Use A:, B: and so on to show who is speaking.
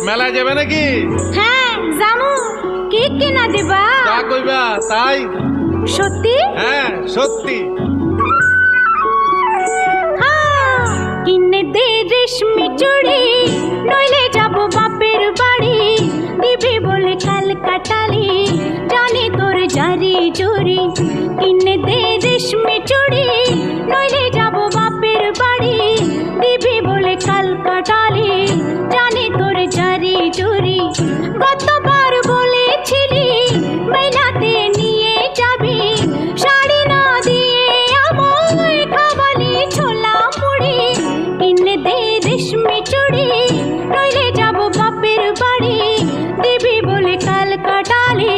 A: মেলায় যাবে নাকি?
B: হ্যাঁ জামু। কি কিনা দিবা?
A: তা কইবা তাই?
B: সত্যি?
A: হ্যাঁ সত্যি।
B: কিনে দে রেশমি চুড়ি, নইলে যাব বাপের বাড়ি। দিবি বলে কাল কাটালি, জানি তোর জারি জুরি। কিনে দে রেশমি চুড়ি, নইলে যাব বাপের বাড়ি। দিবি বলে কাল কাটালি, জানি তোর জারি জুরি। গতবার বলেছিলি মেলাতে নিয়ে যাবি, শাড়ি না দিয়ে আমায় খাওয়ালি ছোলা মুড়ি। কিনে দে রেশমি চুড়ি, নইলে যাব বাপের বাড়ি। দিবি বলে কাল কাটালি,